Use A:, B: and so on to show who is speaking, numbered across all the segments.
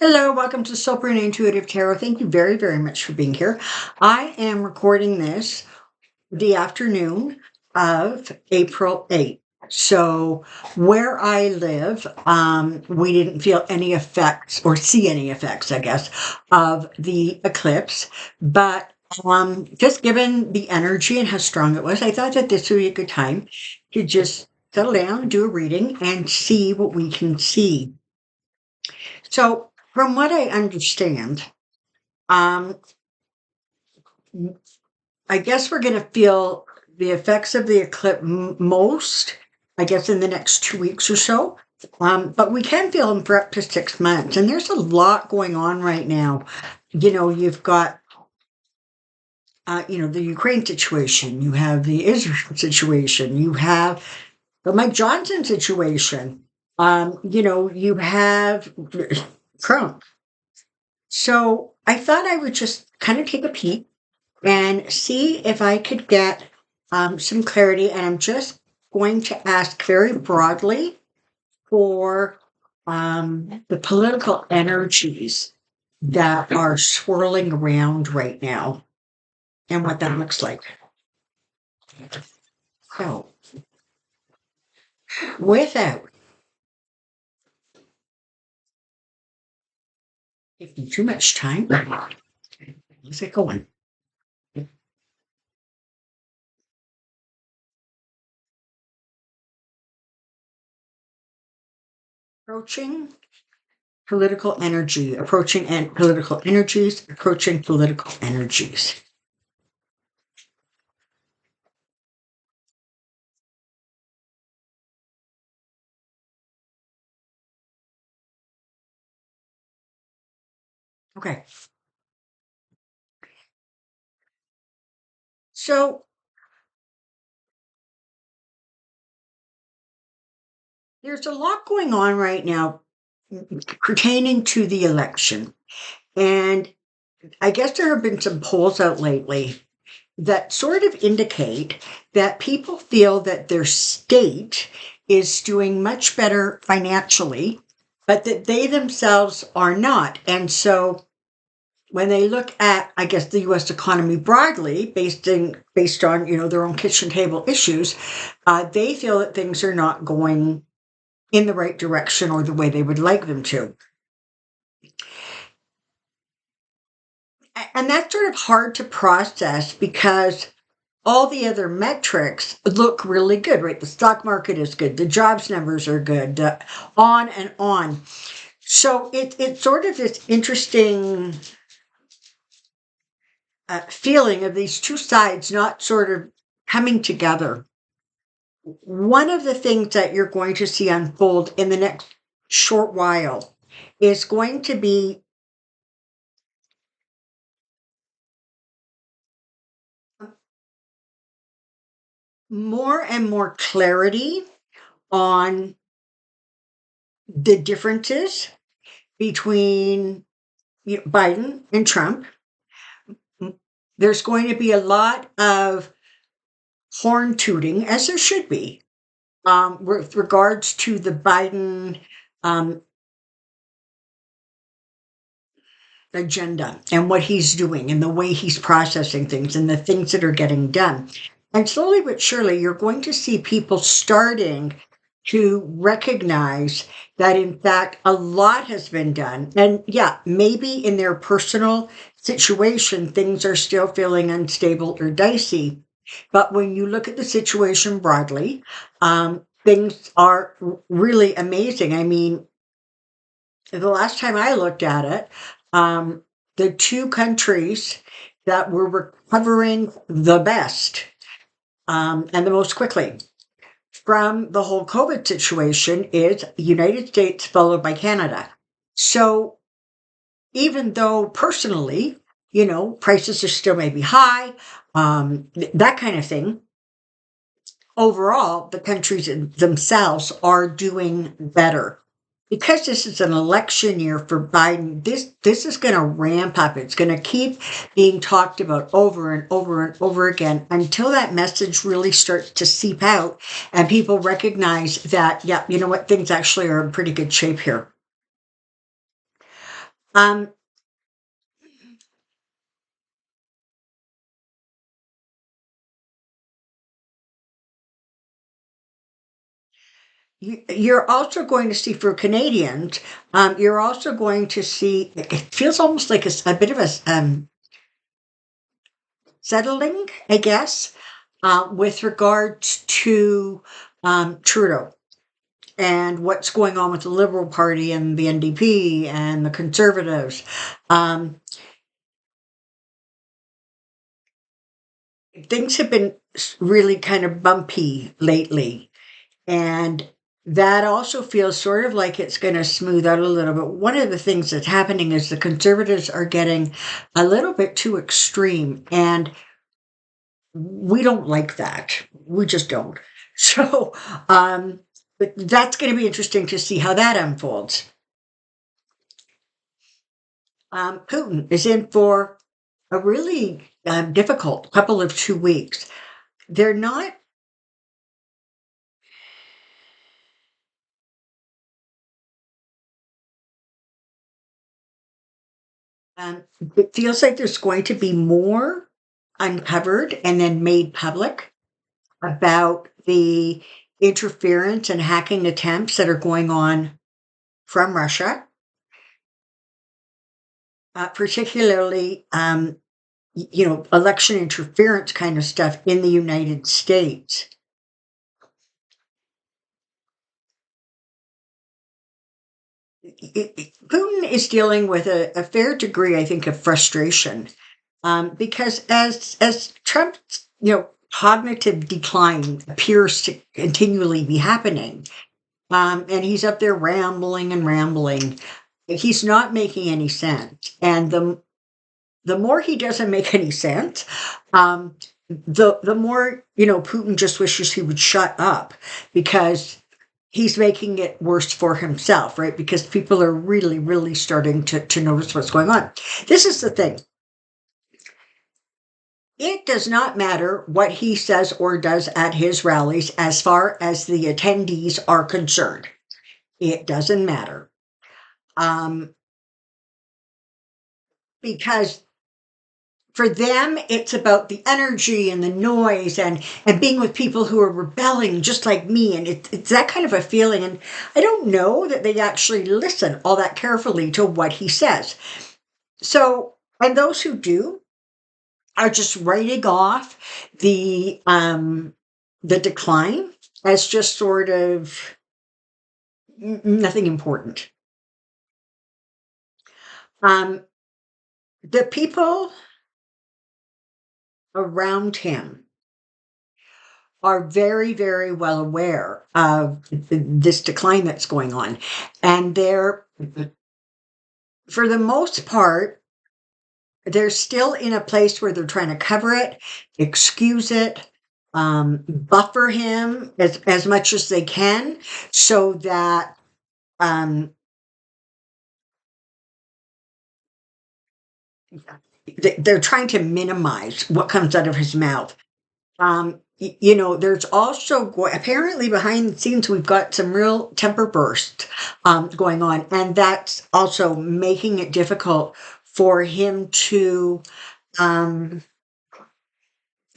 A: Hello, welcome to Soulprint Intuitive Tarot. Thank you very, very much for being here. I am recording this the afternoon of April 8th. So where I live, we didn't feel any effects or see any effects, I guess, of the eclipse. But just given the energy and how strong it was, I thought that this would be a good time to just settle down, do a reading, and see what we can see. So from what I understand, um, I guess we're going to feel the effects of the eclipse most, I guess, in the next 2 weeks or so. But we can feel them for up to 6 months. And there's a lot going on right now. You've got, the Ukraine situation. You have the Israel situation. You have the Mike Johnson situation. You have Trump. So I thought I would just kind of take a peek and see if I could get some clarity. And I'm just going to ask very broadly for the political energies that are swirling around right now and what that looks like. So, without taking too much time, let's get going. Approaching political energy, approaching and political energies, approaching political energies. Okay. So there's a lot going on right now pertaining to the election. And I guess there have been some polls out lately that sort of indicate that people feel that their state is doing much better financially, but that they themselves are not. And so when they look at, I guess, the U.S. economy broadly, based on their own kitchen table issues, they feel that things are not going in the right direction or the way they would like them to. And that's sort of hard to process because all the other metrics look really good, right? The stock market is good, the jobs numbers are good, on and on. So it's sort of this interesting feeling of these two sides not sort of coming together. One of the things that you're going to see unfold in the next short while is going to be more and more clarity on the differences between Biden and Trump. There's going to be a lot of horn tooting, as there should be, with regards to the Biden agenda and what he's doing and the way he's processing things and the things that are getting done. And slowly but surely, you're going to see people starting to recognize that, in fact, a lot has been done. And yeah, maybe in their personal situation, things are still feeling unstable or dicey. But when you look at the situation broadly, things are really amazing. I mean, the last time I looked at it, the two countries that were recovering the best and the most quickly from the whole COVID situation is the United States, followed by Canada. So even though personally, prices are still maybe high, that kind of thing, overall, the countries themselves are doing better. Because this is an election year for Biden, this is going to ramp up. It's going to keep being talked about over and over and over again until that message really starts to seep out and people recognize that, yeah, you know what, things actually are in pretty good shape here. Um, you're also going to see for Canadians, you're also going to see, it feels almost like a bit of a settling, I guess, with regards to Trudeau and what's going on with the Liberal Party and the NDP and the Conservatives. Things have been really kind of bumpy lately. And that also feels sort of like it's going to smooth out a little bit. One of the things that's happening is the Conservatives are getting a little bit too extreme. And we don't like that. We just don't. So, but that's going to be interesting to see how that unfolds. Putin is in for a really difficult couple of 2 weeks. They're not, um, it feels like there's going to be more uncovered and then made public about the interference and hacking attempts that are going on from Russia, particularly election interference kind of stuff in the United States. Putin is dealing with a fair degree, I think, of frustration, because as Trump's cognitive decline appears to continually be happening, and he's up there rambling and rambling. He's not making any sense, and the more he doesn't make any sense, the more Putin just wishes he would shut up, because he's making it worse for himself, right? Because people are really, really starting to notice what's going on. This is the thing. It does not matter what he says or does at his rallies as far as the attendees are concerned. It doesn't matter. Because for them, it's about the energy and the noise and being with people who are rebelling just like me. And it's that kind of a feeling. And I don't know that they actually listen all that carefully to what he says. So, and those who do are just writing off the decline as just sort of nothing important. The people around him are very, very well aware of this decline that's going on. And they're, for the most part, they're still in a place where they're trying to cover it, excuse it, buffer him as much as they can, so that they're trying to minimize what comes out of his mouth. There's also apparently behind the scenes, we've got some real temper bursts going on, and that's also making it difficult for him to, or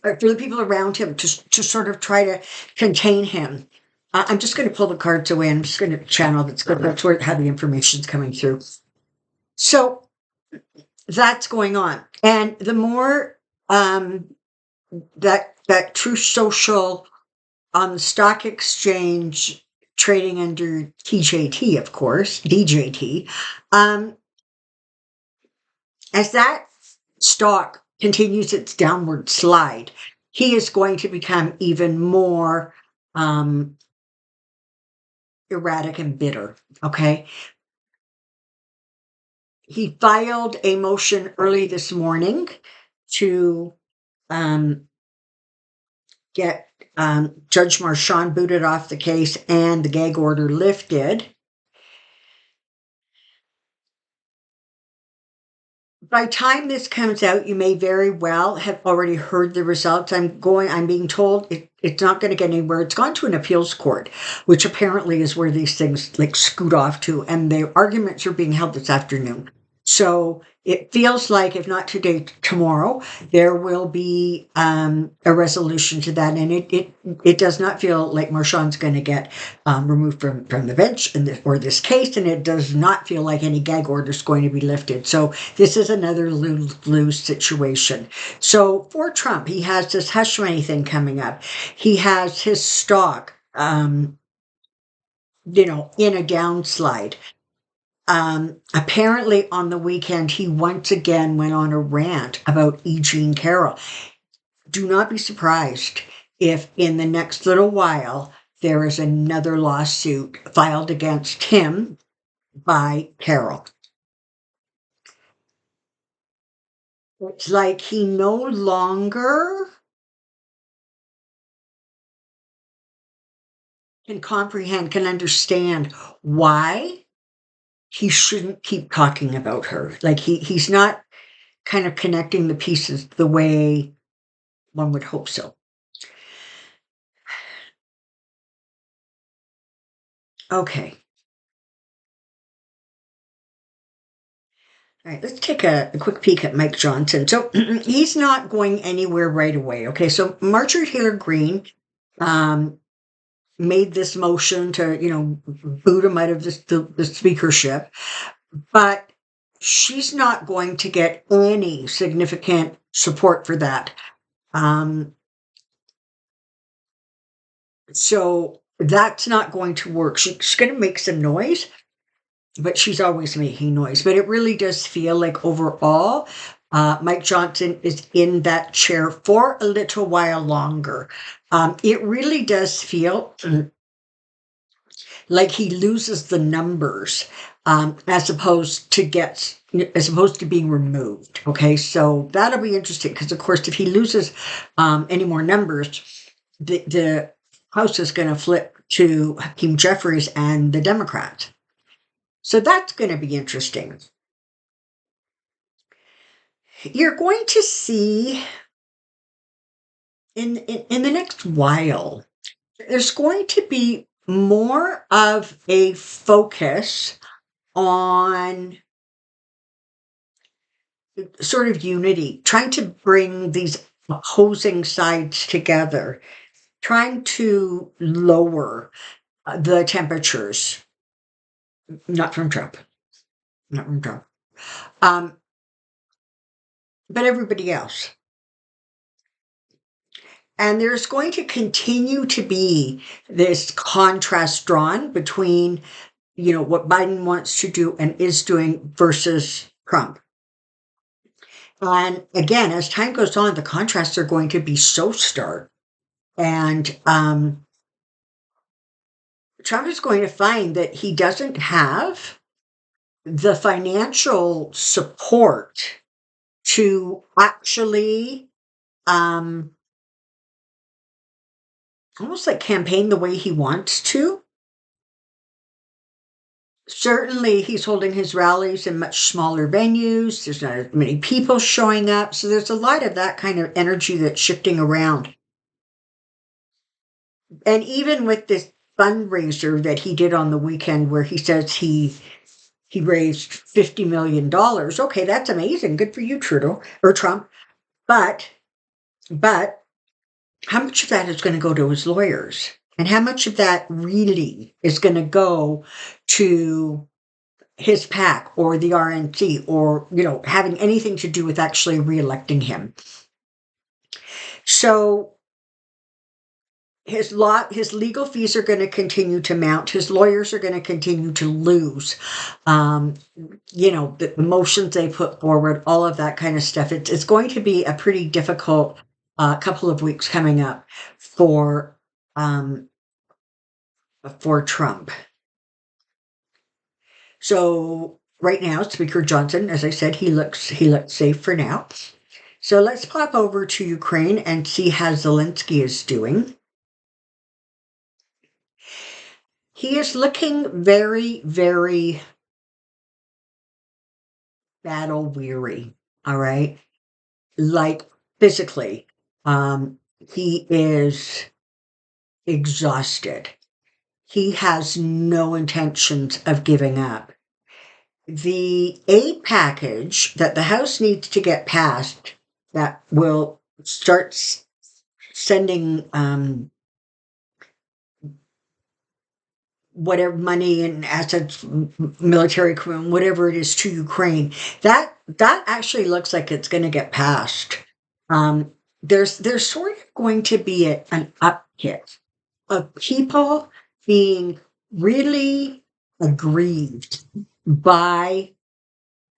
A: for the people around him to sort of try to contain him. I'm just going to pull the cards away. I'm just going to channel that's good. That's where how the information's coming through. So that's going on, and the more that Truth Social on the stock exchange trading under TJT, of course, DJT, as that stock continues its downward slide, he is going to become even more erratic and bitter. Okay. He filed a motion early this morning to get Judge Marchand booted off the case and the gag order lifted. By the time this comes out, you may very well have already heard the results. I'm being told it's not going to get anywhere. It's gone to an appeals court, which apparently is where these things like scoot off to, and the arguments are being held this afternoon. So it feels like, if not today, tomorrow, there will be a resolution to that, and it does not feel like Marshawn's going to get removed from the bench or this case, and it does not feel like any gag order is going to be lifted. So this is another lose situation. So for Trump, he has this hush money thing coming up. He has his stock, in a downslide. Apparently on the weekend, he once again went on a rant about E. Jean Carroll. Do not be surprised if in the next little while there is another lawsuit filed against him by Carroll. It's like he no longer can comprehend, can understand why he shouldn't keep talking about her. Like he's not kind of connecting the pieces the way one would hope so. Okay. All right, let's take a quick peek at Mike Johnson. So he's not going anywhere right away. Okay, so Marjorie Taylor Greene made this motion to, boot him out of the speakership, but she's not going to get any significant support for that. So that's not going to work. She's going to make some noise, but she's always making noise. But it really does feel like overall, Mike Johnson is in that chair for a little while longer. It really does feel like he loses the numbers as opposed to being removed. Okay, so that'll be interesting because, of course, if he loses any more numbers, the House is going to flip to Hakeem Jeffries and the Democrats. So that's going to be interesting. You're going to see in the next while, there's going to be more of a focus on sort of unity, trying to bring these opposing sides together, trying to lower the temperatures. Not from Trump. Not from Trump. But everybody else. And there's going to continue to be this contrast drawn between, what Biden wants to do and is doing versus Trump. And again, as time goes on, the contrasts are going to be so stark. And Trump is going to find that he doesn't have the financial support to actually almost like campaign the way he wants to. Certainly, he's holding his rallies in much smaller venues. There's not as many people showing up. So there's a lot of that kind of energy that's shifting around. And even with this fundraiser that he did on the weekend where he says he raised $50 million. Okay, that's amazing. Good for you, Trudeau or Trump. But how much of that is going to go to his lawyers? And how much of that really is going to go to his PAC or the RNC or, having anything to do with actually reelecting him? So his legal fees are going to continue to mount. His lawyers are going to continue to lose. The motions they put forward, all of that kind of stuff. It's going to be a pretty difficult couple of weeks coming up for Trump. So right now, Speaker Johnson, as I said, he looks safe for now. So let's pop over to Ukraine and see how Zelensky is doing. He is looking very, very battle weary. All right. Like physically, he is exhausted. He has no intentions of giving up. the aid package that the House needs to get passed that will start sending whatever money and assets, military equipment, whatever it is to Ukraine, that actually looks like it's going to get passed. There's sort of going to be an uptick of people being really aggrieved by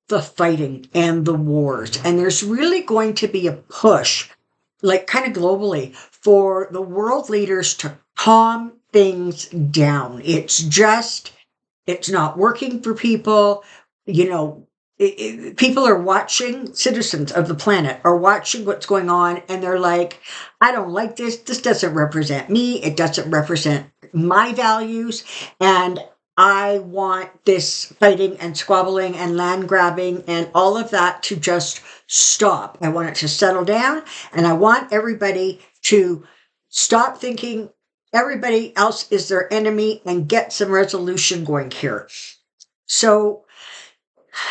A: the fighting and the wars. And there's really going to be a push, like kind of globally, for the world leaders to calm things down. It's not working for people. You know, people are watching, citizens of the planet are watching what's going on, and they're like, I don't like this. This doesn't represent me. It doesn't represent my values. And I want this fighting and squabbling and land grabbing and all of that to just stop. I want it to settle down, and I want everybody to stop thinking everybody else is their enemy and get some resolution going here. So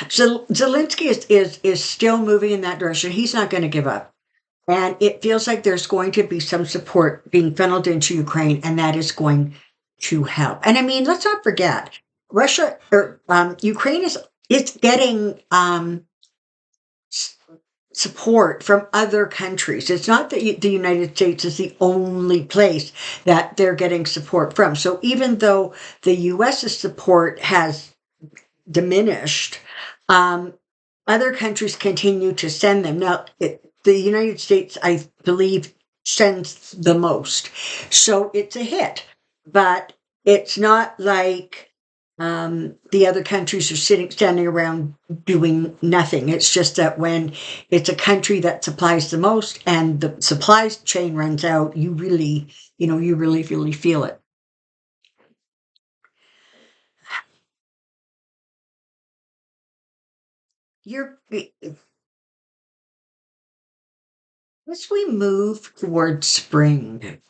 A: Zelensky is still moving in that direction. He's not going to give up. And it feels like there's going to be some support being funneled into Ukraine, and that is going to help. And I mean, let's not forget, Ukraine is getting support from other countries. It's not that the United States is the only place that they're getting support from. So even though the U.S.'s support has diminished, other countries continue to send them. Now, the United States, I believe, sends the most. So it's a hit. But it's not like the other countries are standing around doing nothing. It's just that when it's a country that supplies the most and the supply chain runs out, you really feel it. You're As we move towards spring,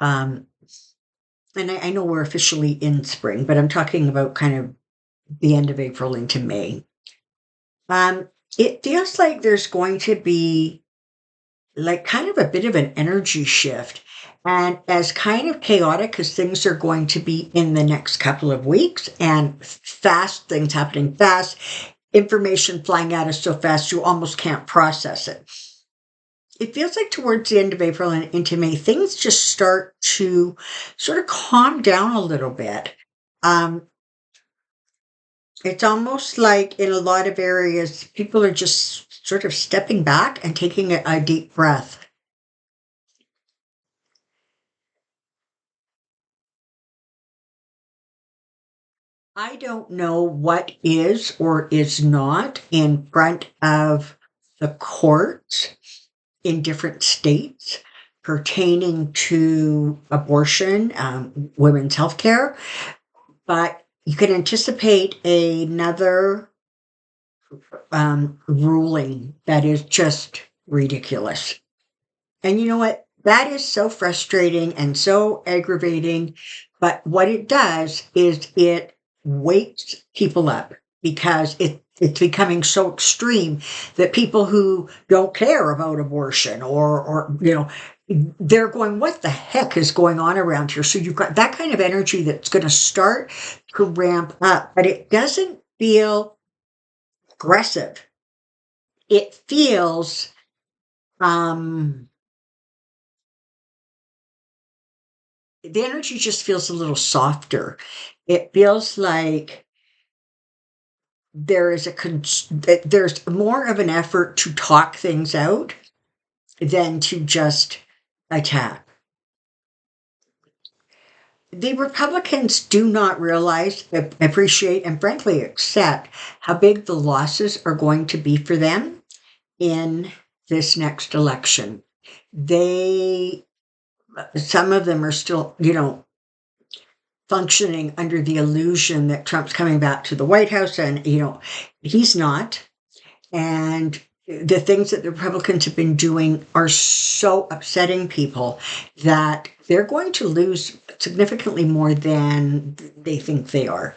A: and I know we're officially in spring, but I'm talking about kind of the end of April into May. It feels like there's going to be like kind of a bit of an energy shift. And as kind of chaotic as things are going to be in the next couple of weeks, and fast things happening fast, information flying at us so fast you almost can't process it. It feels like towards the end of April and into May, things just start to sort of calm down a little bit. Um, it's almost like in a lot of areas, people are just sort of stepping back and taking a deep breath. I don't know what is or is not in front of the courts in different states pertaining to abortion, women's health care, but you can anticipate another ruling that is just ridiculous. And you know what? That is so frustrating and so aggravating. But what it does is it wakes people up because it's becoming so extreme that people who don't care about abortion or they're going, what the heck is going on around here? So you've got that kind of energy that's going to start to ramp up, but it doesn't feel aggressive. It feels um the energy just feels a little softer. It feels like there's more of an effort to talk things out than to just attack. The Republicans do not realize, appreciate, and frankly accept how big the losses are going to be for them in this next election. They, some of them are still, functioning under the illusion that Trump's coming back to the White House, and he's not. And the things that the Republicans have been doing are so upsetting people that they're going to lose significantly more than they think they are.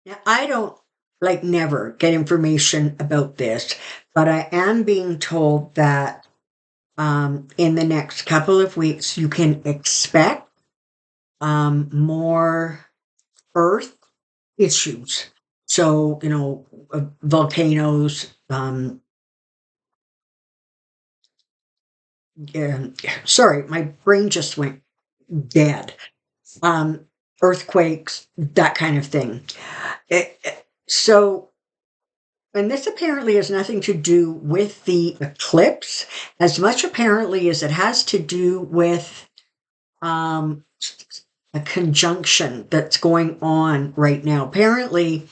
A: Now, I don't never get information about this, but I am being told that in the next couple of weeks you can expect more earth issues. So, volcanoes, sorry, my brain just went dead. Um, Earthquakes, that kind of thing. So, and this apparently has nothing to do with the eclipse as much apparently as it has to do with um, a conjunction that's going on right now. Apparently,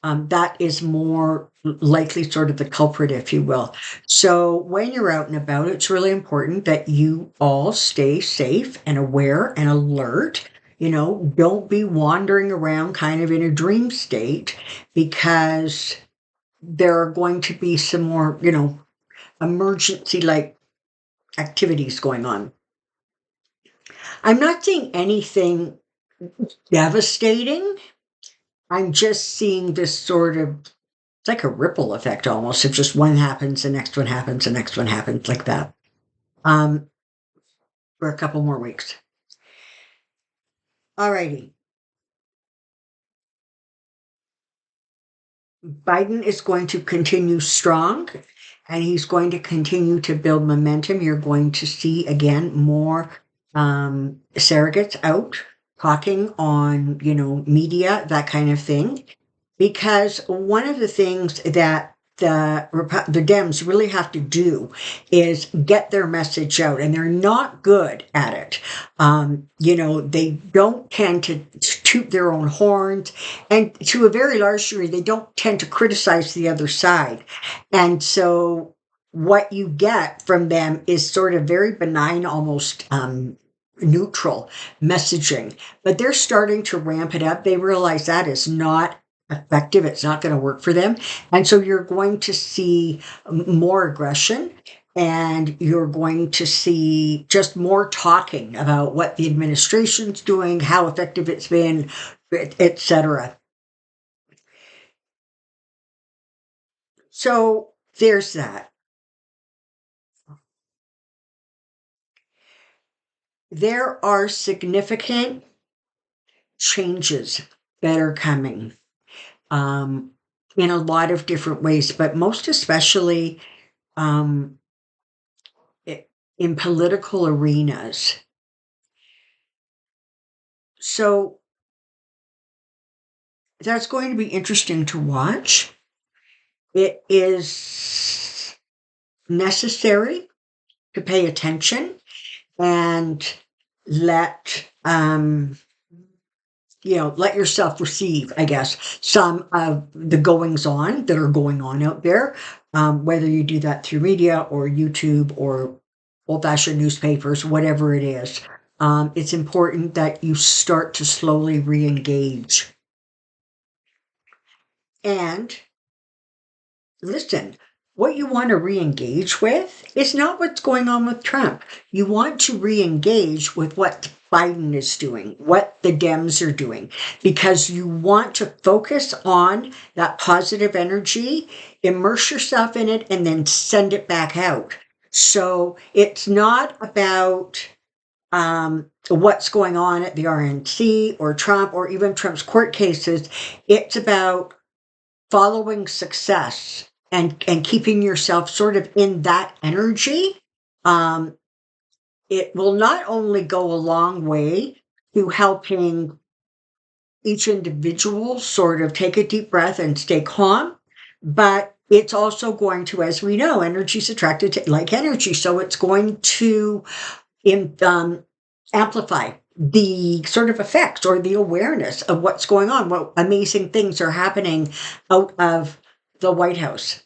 A: that is more likely sort of the culprit, if you will. So when you're out and about, it's really important that you all stay safe and aware and alert. Don't be wandering around kind of in a dream state because there are going to be some more, emergency like activities going on. I'm not seeing anything devastating. I'm just seeing this sort of, it's like a ripple effect almost. If just one happens, the next one happens, the next one happens, like that. Um, for a couple more weeks. Alrighty. Biden is going to continue strong and he's going to continue to build momentum. You're going to see again more surrogates out talking on, media, that kind of thing. Because one of the things that the Dems really have to do is get their message out, and they're not good at it. They don't tend to toot their own horns, and to a very large degree, they don't tend to criticize the other side. And so, what you get from them is sort of very benign, almost neutral messaging. But they're starting to ramp it up. They realize that is not effective. It's not going to work for them. And so you're going to see more aggression and you're going to see just more talking about what the administration's doing, how effective it's been, etc. So there's that. There are significant changes that are coming um, in a lot of different ways, but most especially um, in political arenas. So that's going to be interesting to watch. It is necessary to pay attention and let let yourself receive, I guess, some of the goings on that are going on out there. Whether you do that through media or YouTube or old-fashioned newspapers, whatever it is, it's important that you start to slowly re-engage. And listen, what you want to re-engage with is not what's going on with Trump. You want to re-engage with what Biden is doing, what the Dems are doing, because you want to focus on that positive energy, immerse yourself in it, and then send it back out. So it's not about what's going on at the RNC or Trump or even Trump's court cases. It's about following success and keeping yourself sort of in that energy. um, it will not only go a long way to helping each individual sort of take a deep breath and stay calm, but it's also going to, as we know, energy is attracted to like energy, so it's going to amplify the sort of effects or the awareness of what's going on, what amazing things are happening out of the White House.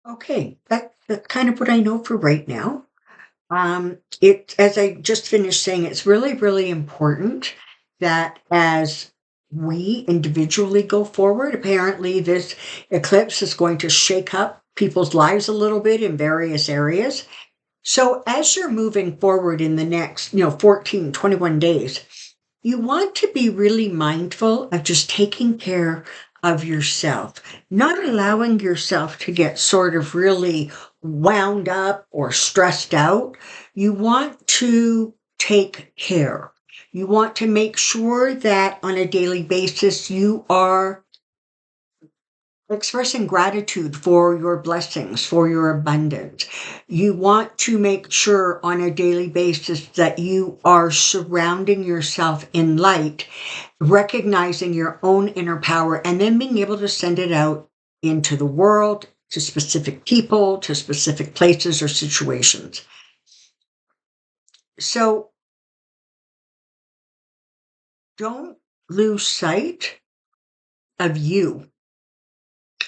A: Okay, that's kind of what I know for right now. It, as I just finished saying, it's really, really important that as we individually go forward. Apparently, this eclipse is going to shake up people's lives a little bit in various areas. So as you're moving forward in the next, 14, 21 days, you want to be really mindful of just taking care of yourself, not allowing yourself to get sort of really wound up or stressed out. You want to take care. You want to make sure that on a daily basis you are expressing gratitude for your blessings, for your abundance. You want to make sure on a daily basis that you are surrounding yourself in light, recognizing your own inner power, and then being able to send it out into the world, to specific people, to specific places or situations. So don't lose sight of you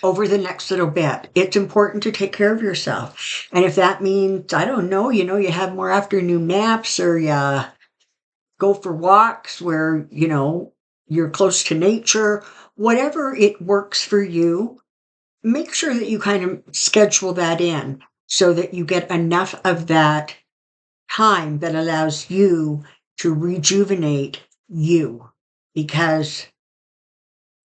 A: over the next little bit. It's important to take care of yourself. And if that means, I don't know, you have more afternoon naps, or you go for walks where, you're close to nature, whatever it works for you, make sure that you kind of schedule that in so that you get enough of that time that allows you to rejuvenate you, because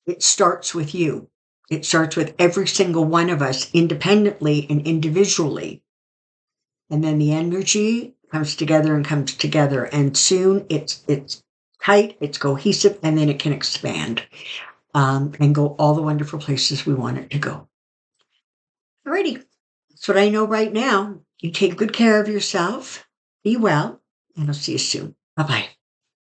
A: it starts with you. It starts with every single one of us independently and individually. And then the energy comes together and comes together. And soon it's tight, it's cohesive, and then it can expand and go all the wonderful places we want it to go. Alrighty. That's what I know right now. You take good care of yourself. Be well, and I'll see you soon. Bye-bye.